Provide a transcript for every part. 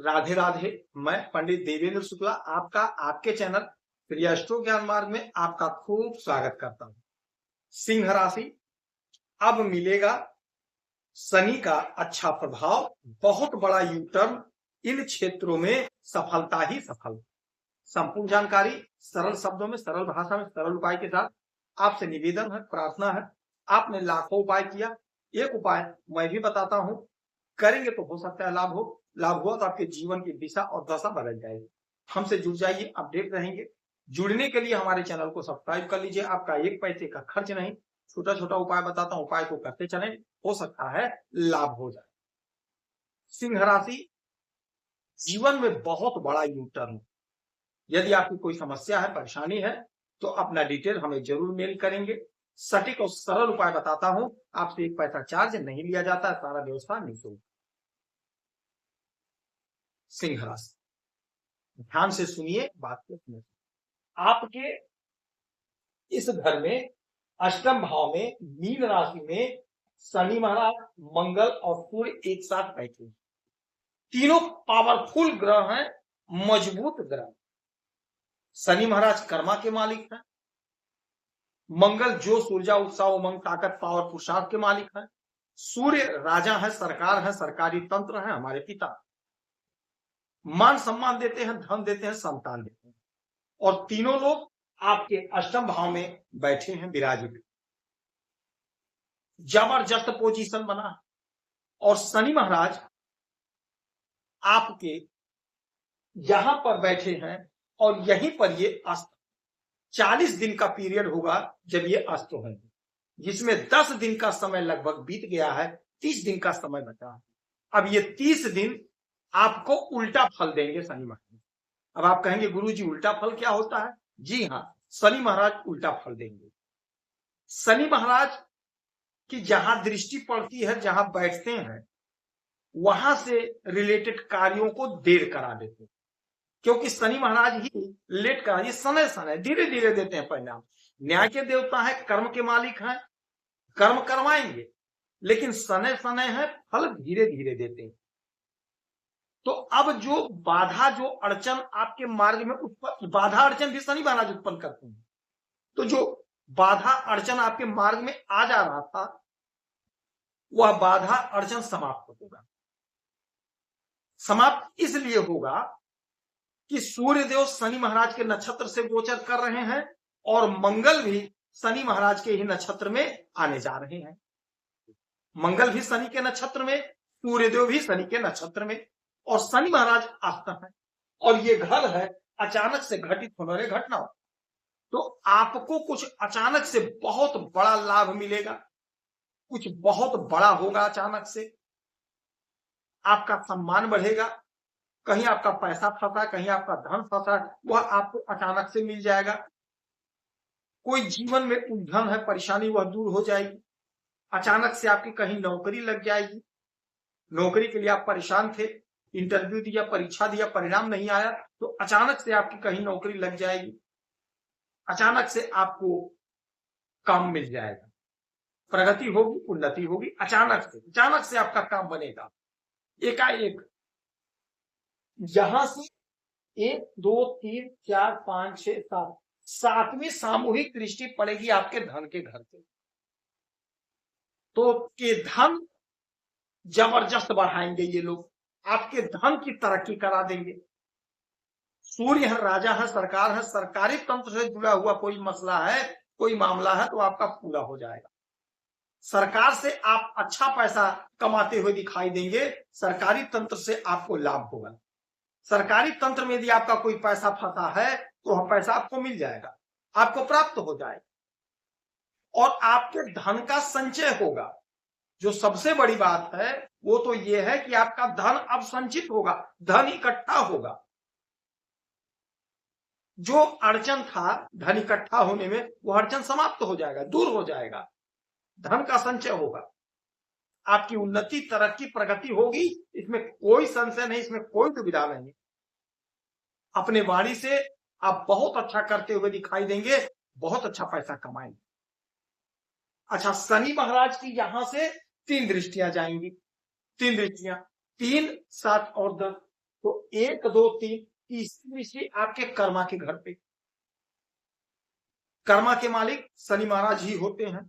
राधे राधे। मैं पंडित देवेंद्र शुक्ला आपका आपके चैनल प्रिय एस्ट्रो ज्ञान मार्ग में आपका खूब स्वागत करता हूं। सिंह राशि, अब मिलेगा शनि का अच्छा प्रभाव, बहुत बड़ा यू टर्न, इन क्षेत्रों में सफलता ही सफल। संपूर्ण जानकारी सरल शब्दों में, सरल भाषा में, सरल उपाय के साथ आपसे निवेदन है, प्रार्थना है। आपने लाखों उपाय किया, एक उपाय मैं भी बताता हूं, करेंगे तो हो सकता है लाभ हो। लाभ हुआ तो आपके जीवन की दिशा और दशा बदल जाएगी। हमसे जुड़ जाइए, अपडेट रहेंगे। जुड़ने के लिए हमारे चैनल को सब्सक्राइब कर लीजिए। आपका एक पैसे का खर्च नहीं, छोटा छोटा उपाय बताता हूं, उपाय को करते चलें, हो सकता है लाभ हो जाए। सिंह राशि, जीवन में बहुत बड़ा यू टर्न। यदि आपकी कोई समस्या है, परेशानी है, तो अपना डिटेल हमें जरूर मेल करेंगे। सटीक और सरल उपाय बताता हूं, आपसे एक पैसा चार्ज नहीं लिया जाता, सारा व्यवस्था निःशुल्क। सिंह राशि, ध्यान से सुनिए, बात को सुनिए। आपके इस घर में अष्टम भाव में मीन राशि में शनि महाराज, मंगल और सूर्य एक साथ बैठे। तीनों पावरफुल ग्रह हैं, मजबूत ग्रह। शनि महाराज कर्मा के मालिक हैं, मंगल जोश, ऊर्जा, उत्साह, उमंग, ताकत, पावर, पुरुषार्थ के मालिक हैं, सूर्य राजा है, सरकार है, सरकारी तंत्र है, हमारे पिता। मान सम्मान देते हैं, धन देते हैं, संतान देते हैं, और तीनों लोग आपके अष्टम भाव में बैठे हैं, विराजित। जबरदस्त पोजीशन बना। और शनि महाराज आपके यहां पर बैठे हैं, और यहीं पर ये अस्त 40 दिन का पीरियड होगा जब ये अस्त होंगे, जिसमें 10 दिन का समय लगभग बीत गया है, 30 दिन का समय बचा है। अब ये 30 दिन आपको उल्टा फल देंगे शनि महाराज। अब आप कहेंगे गुरुजी उल्टा फल क्या होता है? जी हाँ, शनि महाराज उल्टा फल देंगे। शनि महाराज की जहां दृष्टि पड़ती है, जहां बैठते हैं, वहां से रिलेटेड कार्यों को देर करा देते हैं, क्योंकि शनि महाराज ही लेट करा, ये समय समय धीरे धीरे देते हैं परिणाम। न्याय के देवता है, कर्म के मालिक हैं, कर्म करवाएंगे, लेकिन समय समय है, फल धीरे धीरे देते हैं। तो अब जो बाधा, जो अड़चन आपके मार्ग में उत्पन्न, बाधा अड़चन भी शनि महाराज उत्पन्न करते हैं। तो जो बाधा अड़चन आपके मार्ग में आ जा रहा था, वह बाधा अड़चन समाप्त होगा। समाप्त इसलिए होगा कि सूर्यदेव शनि महाराज के नक्षत्र से गोचर कर रहे हैं, और मंगल भी शनि महाराज के ही नक्षत्र में आने जा रहे हैं। मंगल भी शनि के नक्षत्र में, सूर्यदेव भी शनि के नक्षत्र में, और शनि महाराज अस्त है, और ये घर है अचानक से घटित होने वाली घटनाओं। तो आपको कुछ अचानक से बहुत बड़ा लाभ मिलेगा, कुछ बहुत बड़ा होगा अचानक से। आपका सम्मान बढ़ेगा, कहीं आपका पैसा फंसा, कहीं आपका धन फंसा, वह आपको अचानक से मिल जाएगा। कोई जीवन में उलझन है, परेशानी, वह दूर हो जाएगी। अचानक से आपकी कहीं नौकरी लग जाएगी, नौकरी के लिए आप परेशान थे, इंटरव्यू दिया, परीक्षा दिया, परिणाम नहीं आया, तो अचानक से आपकी कहीं नौकरी लग जाएगी, अचानक से आपको काम मिल जाएगा, प्रगति होगी, उन्नति होगी, अचानक से आपका काम बनेगा एकाएक। यहां से 1 2 3 4 5 6 7 सातवीं सामूहिक दृष्टि पड़ेगी आपके धन के घर से, तो के धन जबरदस्त बढ़ाएंगे ये लोग, आपके धन की तरक्की करा देंगे। सूर्य है, राजा है, सरकार है, सरकारी तंत्र से जुड़ा हुआ कोई मसला है, कोई मामला है, तो आपका पूरा हो जाएगा। सरकार से आप अच्छा पैसा कमाते हुए दिखाई देंगे, सरकारी तंत्र से आपको लाभ होगा। सरकारी तंत्र में यदि आपका कोई पैसा फंसा है, तो वह पैसा आपको मिल जाएगा, आपको प्राप्त हो जाएगा, और आपके धन का संचय होगा। जो सबसे बड़ी बात है वो तो यह है कि आपका धन अब संचित होगा, धन इकट्ठा होगा। जो अड़चन था धन इकट्ठा होने में, वो अड़चन समाप्त हो जाएगा, दूर हो जाएगा, धन का संचय होगा, आपकी उन्नति, तरक्की, प्रगति होगी, इसमें कोई संशय नहीं, इसमें कोई दुविधा नहीं। अपने वाणी से आप बहुत अच्छा करते हुए दिखाई देंगे, बहुत अच्छा पैसा कमाएंगे। अच्छा, शनि महाराज की यहां से 3 दृष्टियां जाएंगी, 3 दृष्टियां, 3 7 और 10, तो 1 2 3 तीसरी दृष्टि आपके कर्मा के घर पे। कर्मा के मालिक शनि महाराज ही होते हैं।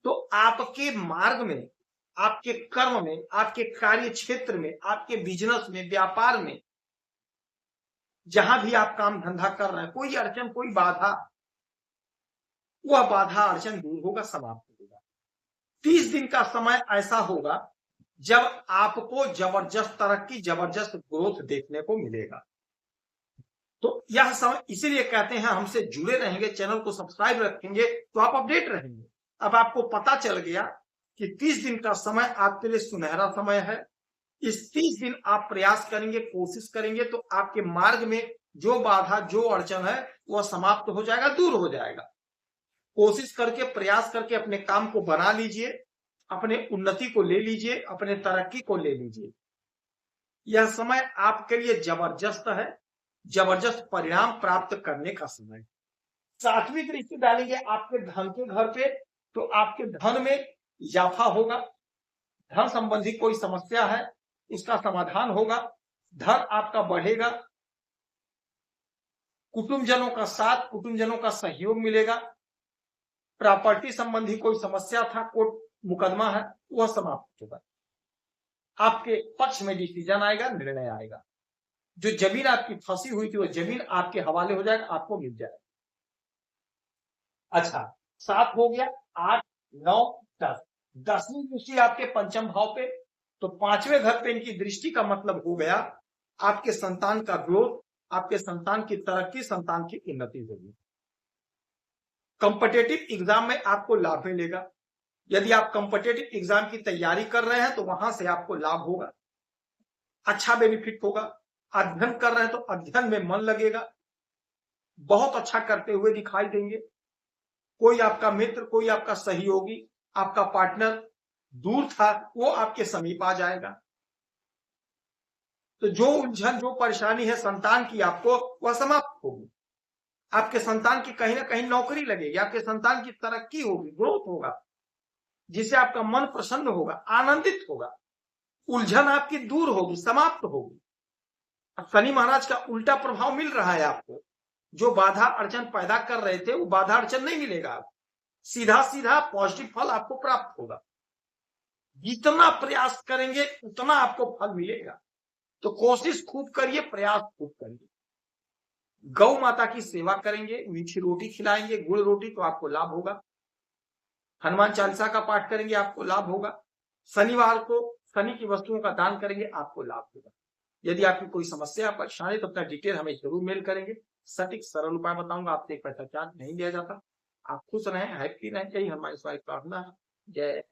तो आपके मार्ग में, आपके कर्म में, आपके कार्य क्षेत्र में, आपके बिजनेस में, व्यापार में, जहां भी आप काम धंधा कर रहे हैं, कोई अड़चन, कोई बाधा, वह बाधा अड़चन दूर होगा, समाप्त होगा। 30 दिन का समय ऐसा होगा जब आपको जबरदस्त तरक्की, जबरदस्त ग्रोथ देखने को मिलेगा। तो यह समय इसीलिए कहते हैं हमसे जुड़े रहेंगे, चैनल को सब्सक्राइब रखेंगे तो आप अपडेट रहेंगे। अब आपको पता चल गया कि 30 दिन का समय आपके लिए सुनहरा समय है। इस 30 दिन आप प्रयास करेंगे, कोशिश करेंगे तो आपके मार्ग में जो बाधा, जो अड़चन है वह समाप्त हो जाएगा, दूर हो जाएगा। कोशिश करके, प्रयास करके अपने काम को बना लीजिए, अपने उन्नति को ले लीजिए, अपने तरक्की को ले लीजिए। यह समय आपके लिए जबरदस्त है, जबरदस्त परिणाम प्राप्त करने का समय। 7वीं दृष्टि डालेंगे आपके धन के घर पे, तो आपके धन में इजाफा होगा। धन संबंधी कोई समस्या है उसका समाधान होगा, धन आपका बढ़ेगा, कुटुंबजनों का साथ, कुटुंबजनों का सहयोग मिलेगा। प्रॉपर्टी संबंधी कोई समस्या था, कोर्ट मुकदमा है, वह समाप्त होगा। आपके पक्ष में डिसीजन आएगा, निर्णय आएगा। जो जमीन आपकी फंसी हुई थी वह जमीन आपके हवाले हो जाएगा, आपको मिल जाएगा। अच्छा, 7 हो गया, 8 9 10। 10वीं दृष्टि आपके पंचम भाव पे, तो 5वें घर पे इनकी दृष्टि का मतलब हो गया आपके संतान का ग्रोथ, आपके संतान की तरक्की, संतान की उन्नति होगी। कॉम्पिटिटिव एग्जाम में आपको लाभ मिलेगा। यदि आप कॉम्पिटिटिव एग्जाम की तैयारी कर रहे हैं तो वहां से आपको लाभ होगा, अच्छा बेनिफिट होगा। अध्ययन कर रहे हैं तो अध्ययन में मन लगेगा, बहुत अच्छा करते हुए दिखाई देंगे। कोई आपका मित्र, कोई आपका सहयोगी, आपका पार्टनर दूर था वो आपके समीप आ जाएगा। तो जो उलझन, जो परेशानी है संतान की आपको, वह समाप्त होगी। आपके संतान की कहीं ना कहीं नौकरी लगेगी, आपके संतान की तरक्की होगी, ग्रोथ होगा, जिससे आपका मन प्रसन्न होगा, आनंदित होगा। उलझन आपकी दूर होगी, समाप्त होगी। शनि महाराज का उल्टा प्रभाव मिल रहा है आपको। जो बाधा अड़चन पैदा कर रहे थे वो बाधा अड़चन नहीं मिलेगा आपको, सीधा सीधा पॉजिटिव फल आपको प्राप्त होगा। जितना प्रयास करेंगे उतना आपको फल मिलेगा। तो कोशिश खूब करिए, प्रयास खूब करिए। गौ माता की सेवा करेंगे, मीठी रोटी खिलाएंगे, गुड़ रोटी, तो आपको लाभ होगा। हनुमान चालीसा का पाठ करेंगे, आपको लाभ होगा। शनिवार को शनि की वस्तुओं का दान करेंगे, आपको लाभ होगा। यदि आपकी कोई समस्या, परेशानी, तो अपना डिटेल हमें जरूर मेल करेंगे। सटीक सरल उपाय बताऊंगा, आपसे एक पैसा चार्ज नहीं लिया जाता। आप खुश रहें, हैप्पी रहें, यही हमारी प्रार्थना है। जय